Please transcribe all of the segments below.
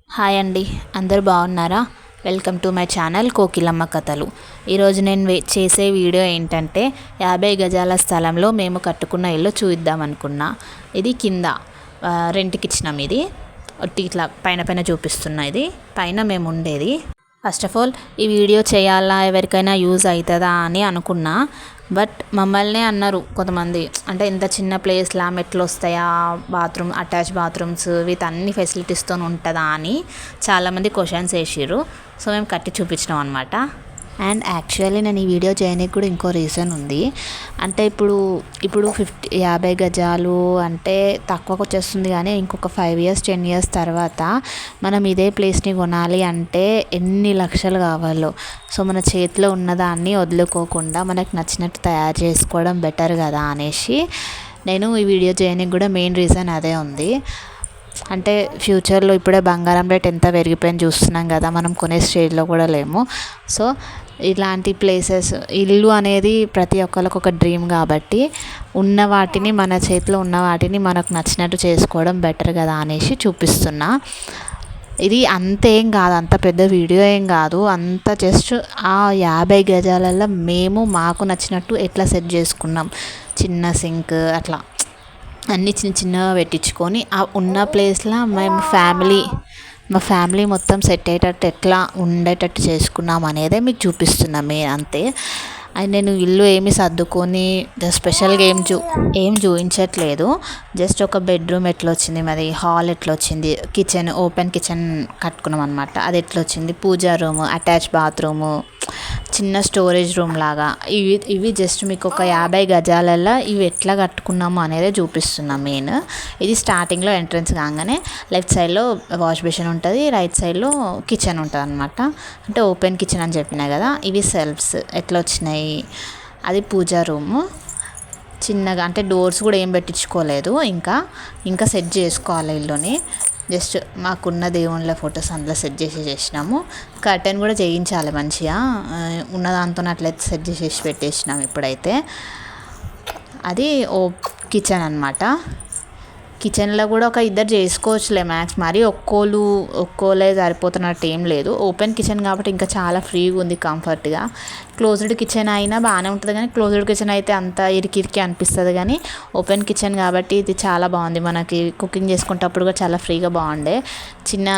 Hi అండి. అందరూ బాగున్నారా? Welcome to my channel Kokilamma కథలు. ఈరోజు నేను చేసే వీడియో ఏంటంటే 50 గజాల స్థలంలో మేము కట్టుకున్న ఇల్లు చూద్దామనుకున్నా. ఇది కింద రెంట్కి ఇచ్చినాం. ఇది ఇట్లా పైన పైన చూపిస్తున్నా. ఇది పైన మేము ఉండేది. ఫస్ట్ ఆఫ్ ఆల్ ఈ వీడియో చేయాలా, ఎవరికైనా యూజ్ అవుతుందా అని అనుకున్నా. బట్ మమ్మల్ని అన్నారు కొంతమంది, అంటే ఇంత చిన్న ప్లేస్లా మెట్లు వస్తాయా, బాత్రూమ్ అటాచ్ బాత్రూమ్స్ విత్ అన్ని ఫెసిలిటీస్తో ఉంటుందా అని చాలామంది క్వశ్చన్స్ వేసిర్రు. సో మేము కట్టి చూపించినాం అనమాట. అండ్ యాక్చువల్లీ నేను ఈ వీడియో చేయడానికి కూడా ఇంకో రీజన్ ఉంది. అంటే ఇప్పుడు 50 గజాలు అంటే తక్కువకు వచ్చేస్తుంది, కానీ ఇంకొక 5 years 10 years తర్వాత మనం ఇదే ప్లేస్ని కొనాలి అంటే ఎన్ని లక్షలు కావాలో. సో మన చేతిలో ఉన్నదాన్ని వదులుకోకుండా మనకు నచ్చినట్టు తయారు చేసుకోవడం బెటర్ కదా అనేసి నేను ఈ వీడియో చేయడానికి కూడా మెయిన్ రీజన్ అదే ఉంది. అంటే ఫ్యూచర్లో ఇప్పుడే బంగారం రేట్ ఎంత పెరిగిపోయింది చూస్తున్నాం కదా, మనం కొనే స్టేజ్లో కూడా లేము. సో ఇలాంటి ప్లేసెస్, ఇల్లు అనేది ప్రతి ఒక్కరికి ఒక డ్రీమ్ కాబట్టి ఉన్న వాటిని, మన చేతిలో ఉన్న వాటిని మనకు నచ్చినట్టు చేసుకోవడం బెటర్ కదా అనేసి చూపిస్తున్నా. ఇది అంతేం కాదు, అంత పెద్ద వీడియో ఏం కాదు. అంత జస్ట్ ఆ 50 గజాలలో మేము మాకు నచ్చినట్టు ఎట్లా సెట్ చేసుకున్నాం. చిన్న సింక్ అట్లా అన్నీ చిన్న చిన్నగా పెట్టించుకొని ఆ ఉన్న ప్లేస్లో మా ఫ్యామిలీ మొత్తం సెట్ అయ్యేటట్టు ఎట్లా ఉండేటట్టు చేసుకున్నాం అనేదే మీకు చూపిస్తున్నాం అంతే. అండ్ నేను ఇల్లు ఏమి సర్దుకొని స్పెషల్గా ఏం చూపించట్లేదు. జస్ట్ ఒక బెడ్రూమ్ ఎట్లా వచ్చింది, మాది హాల్ ఎట్లా వచ్చింది, కిచెన్ ఓపెన్ కిచెన్ కట్టుకున్నాం అనమాట, అది ఎట్లా వచ్చింది, పూజా రూమ్, అటాచ్ బాత్రూము, చిన్న స్టోరేజ్ రూమ్ లాగా, ఇవి జస్ట్ మీకు ఒక 50 గజాలలో ఇవి ఎట్లా కట్టుకున్నాము అనేది చూపిస్తున్నాం మెయిన్. ఇది స్టార్టింగ్లో ఎంట్రన్స్ కాగానే లెఫ్ట్ సైడ్లో వాష్ బేసిన్ ఉంటుంది, రైట్ సైడ్లో కిచెన్ ఉంటుంది అనమాట. అంటే ఓపెన్ కిచెన్ అని చెప్పినా కదా. ఇవి సెల్ఫ్స్ ఎట్లా వచ్చినాయి, అది పూజా రూము చిన్నగా, అంటే డోర్స్ కూడా ఏం పెట్టించుకోలేదు, ఇంకా సెట్ చేసుకోవాలి ఇల్లుని. జస్ట్ మాకున్న దేవుళ్ళ ఫొటోస్ అందులో సెట్ చేసినాము. కర్టెన్ కూడా చేయించాలి మంచిగా, ఉన్నదాంతో అట్లయితే సెట్ చేసి పెట్టేసినాము. ఇప్పుడైతే అది కిచెన్ అనమాట. కిచెన్లో కూడా ఒక ఇద్దరు చేసుకోవచ్చులే మ్యాక్స్, మరి ఒక్కోలే సరిపోతున్నట్టు ఏం లేదు. ఓపెన్ కిచెన్ కాబట్టి ఇంకా చాలా ఫ్రీగా ఉంది, కంఫర్ట్గా. క్లోజ్డ్ కిచెన్ అయినా బాగానే ఉంటుంది, కానీ క్లోజ్డ్ కిచెన్ అయితే అంత ఇరికి అనిపిస్తుంది. కానీ ఓపెన్ కిచెన్ కాబట్టి ఇది చాలా బాగుంది. మనకి కుకింగ్ చేసుకునేటప్పుడు కూడా చాలా ఫ్రీగా బాగుండే. చిన్న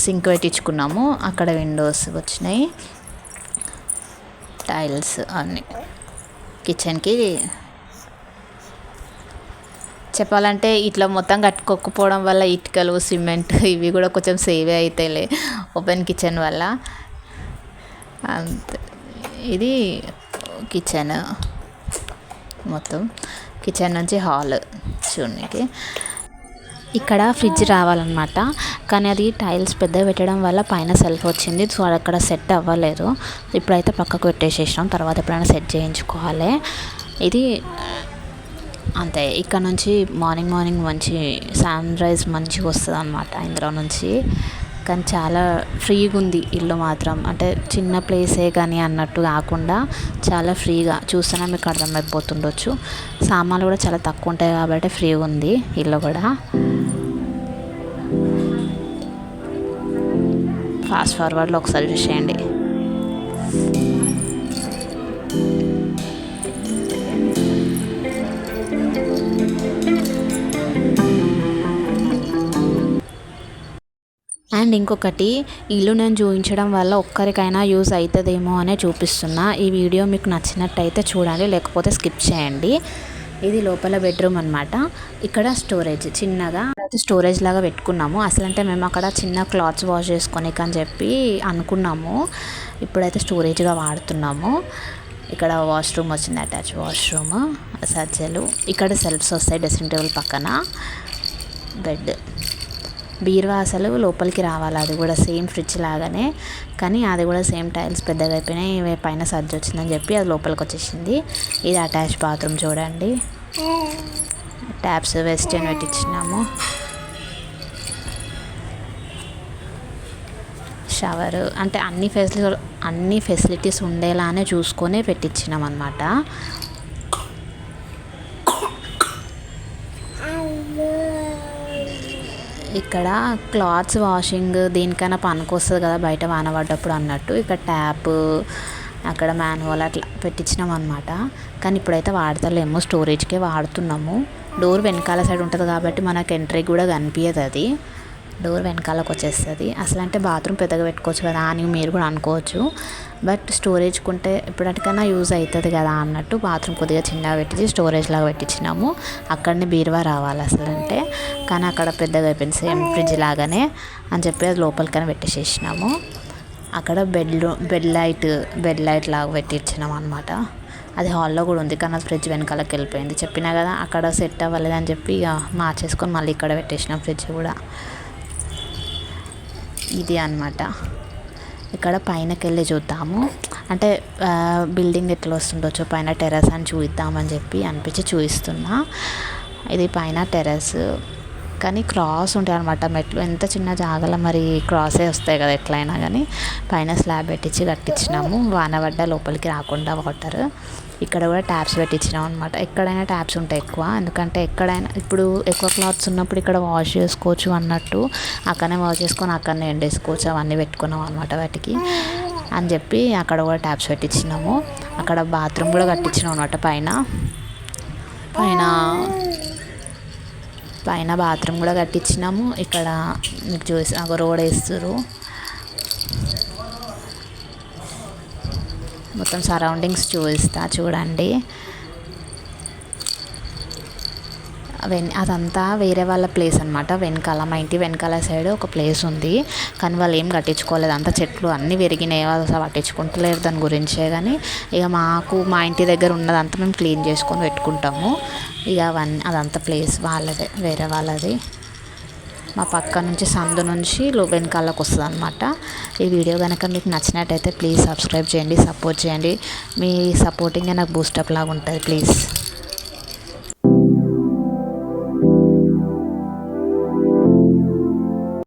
సింక్ పెట్టించుకున్నాము, అక్కడ విండోస్ వచ్చినాయి, టైల్స్ అన్నీ. కిచెన్కి చెప్పాలంటే ఇట్లా మొత్తం కట్టుకోకపోవడం వల్ల ఇటుకలు, సిమెంట్ ఇవి కూడా కొంచెం సేవే అవుతాయిలే ఓపెన్ కిచెన్ వల్ల. అంతే. ఇది కిచెన్, మొత్తం కిచెన్ నుంచి హాల్ చూడడానికి. ఇక్కడ ఫ్రిడ్జ్ రావాలన్నమాట, కానీ అది టైల్స్ పెద్దగా పెట్టడం వల్ల పైన సెల్ఫ్ వచ్చింది. సో అది అక్కడ సెట్ అవ్వలేదు. ఇప్పుడైతే పక్కకు పెట్టేసేసినాం, తర్వాత ఎప్పుడైనా సెట్ చేయించుకోవాలి. ఇది అంతే. ఇక్కడ నుంచి మార్నింగ్ మంచి సన్ రైజ్ మంచిగా వస్తుంది అనమాట ఇందులో నుంచి. కానీ చాలా ఫ్రీగా ఉంది ఇల్లు మాత్రం, అంటే చిన్న ప్లేసే కానీ అన్నట్టు కాకుండా చాలా ఫ్రీగా చూస్తేనే మీకు అర్థమైపోతుండొచ్చు. సామాన్లు కూడా చాలా తక్కువ ఉంటాయి కాబట్టి ఫ్రీగా ఉంది ఇల్లు కూడా. ఫాస్ట్ ఫార్వర్డ్లో ఒకసారి చూసేయండి. అండ్ ఇంకొకటి, ఇల్లు నేను చూపించడం వల్ల ఒక్కరికైనా యూజ్ అవుతుందేమో అనే చూపిస్తున్నా. ఈ వీడియో మీకు నచ్చినట్టయితే చూడండి, లేకపోతే స్కిప్ చేయండి. ఇది లోపల బెడ్రూమ్ అనమాట. ఇక్కడ స్టోరేజ్ చిన్నగా స్టోరేజ్ లాగా పెట్టుకున్నాము. అసలంటే మేము అక్కడ చిన్న క్లాత్స్ వాష్ చేసుకోనికి అని చెప్పి అనుకున్నాము, ఇప్పుడైతే స్టోరేజ్గా వాడుతున్నాము. ఇక్కడ వాష్రూమ్ వచ్చింది, అటాచ్ వాష్రూమ్, సజ్జలు. ఇక్కడ సెల్ఫ్స్ వస్తాయి డ్రెస్సింగ్ టేబుల్ పక్కన. బెడ్, బీరువా అసలు లోపలికి రావాలి, అది కూడా సేమ్ ఫ్రిడ్జ్ లాగానే, కానీ అది కూడా సేమ్ టైల్స్ పెద్దగా అయిపోయినాయి, పైన సజ్జ వచ్చిందని చెప్పి అది లోపలికి వచ్చేసింది. ఇది అటాచ్ బాత్రూమ్ చూడండి, ట్యాప్స్ వెస్టర్న్ పెట్టించినాము, షవర్, అంటే అన్ని ఫెసిలిటీస్ ఉండేలానే చూసుకొని పెట్టించినాం అన్నమాట. ఇక్కడ క్లాత్స్ వాషింగ్ దేనికైనా పనికొస్తుంది కదా బయట వాన పడ్డప్పుడు అన్నట్టు. ఇక్కడ ట్యాప్, అక్కడ మ్యాన్హోల్ అట్లా పెట్టించినాం అనమాట. కానీ ఇప్పుడైతే వాడతలేము, స్టోరేజ్కే వాడుతున్నాము. డోర్ వెనకాల సైడ్ ఉంటుంది కాబట్టి మనకు ఎంట్రీ కూడా కనిపించదు. అది డోర్ వెనకాలకు వచ్చేస్తుంది. అసలు అంటే బాత్రూమ్ పెద్దగా పెట్టుకోవచ్చు కదా అని మీరు కూడా అనుకోవచ్చు. బట్ స్టోరేజ్ కొంటే ఎప్పటికైనా యూజ్ అవుతుంది కదా అన్నట్టు బాత్రూమ్ కొద్దిగా చిన్నగా పెట్టించి స్టోరేజ్ లాగా పెట్టించినాము. అక్కడనే బీరువా రావాలి అసలు అంటే, కానీ అక్కడ పెద్దగా అయిపోయింది సేమ్ ఫ్రిడ్జ్ లాగానే అని చెప్పి అది లోపలికైనా పెట్టేసేసినాము. అక్కడ బెడ్ లైట్ లాగా పెట్టించినాం అనమాట. అది హాల్లో కూడా ఉంది కానీ అది ఫ్రిడ్జ్ వెనకాలకి వెళ్ళిపోయింది. చెప్పినా కదా అక్కడ సెట్ అవ్వలేదని చెప్పి ఇక మార్చేసుకొని మళ్ళీ ఇక్కడ పెట్టేసినాం ఫ్రిడ్జ్ కూడా. ఇది అన్నమాట. ఇక్కడ పైనకి వెళ్ళి చూద్దాము, అంటే బిల్డింగ్ ఎట్లా వస్తుండొచ్చో పైన టెర్రస్ అని చూద్దామని చెప్పి అనిపించి చూపిస్తున్నా. ఇది పైన టెర్రస్ కానీ క్రాస్ ఉంటాయి అనమాట మెట్లు. ఎంత చిన్న జాగలో మరి క్రాసే వస్తాయి కదా ఎట్లయినా కానీ. పైన స్లాబ్ పెట్టించి కట్టించినాము, వాన పడ్డ లోపలికి రాకుండా వాటర్. ఇక్కడ కూడా ట్యాప్స్ పెట్టించినాం అనమాట. ఎక్కడైనా ట్యాప్స్ ఉంటాయి ఎక్కువ, ఎందుకంటే ఎక్కడైనా ఇప్పుడు ఎక్కువ క్లాత్స్ ఉన్నప్పుడు ఇక్కడ వాష్ చేసుకోవచ్చు అన్నట్టు. అక్కడనే వాష్ చేసుకొని అక్కడనే ఎండేసుకోవచ్చు, అవన్నీ పెట్టుకున్నాం అనమాట వాటికి అని చెప్పి అక్కడ కూడా ట్యాప్స్ పెట్టించినాము. అక్కడ బాత్రూమ్ కూడా కట్టించినాం అనమాట. పైన బాత్రూమ్ కూడా కట్టించినాము. ఇక్కడ మీకు చూసి ఒక రోడ్ వేస్తారు. మొత్తం సరౌండింగ్స్ చూపిస్తా చూడండి. అదంతా వేరే వాళ్ళ ప్లేస్ అనమాట. వెనకాల మా ఇంటి వెనకాల సైడ్ ఒక ప్లేస్ ఉంది, కానీ వాళ్ళు ఏం కట్టించుకోలేదు. అంతా చెట్లు అన్నీ పెరిగినాయి, అసలు పట్టించుకుంటలేరు దాని గురించే. కానీ ఇక మా ఇంటి దగ్గర ఉన్నదంతా మేము క్లీన్ చేసుకొని పెట్టుకుంటాము. ఇక అదంతా ప్లేస్ వాళ్ళదే, వేరే వాళ్ళది. మా పక్క నుంచి సందు నుంచి వెనకాలకు వస్తుంది అనమాట. ఈ వీడియో కనుక మీకు నచ్చినట్టయితే ప్లీజ్ సబ్స్క్రైబ్ చేయండి, సపోర్ట్ చేయండి. మీ సపోర్టింగే నాకు బూస్టప్ లాగా ఉంటుంది. ప్లీజ్.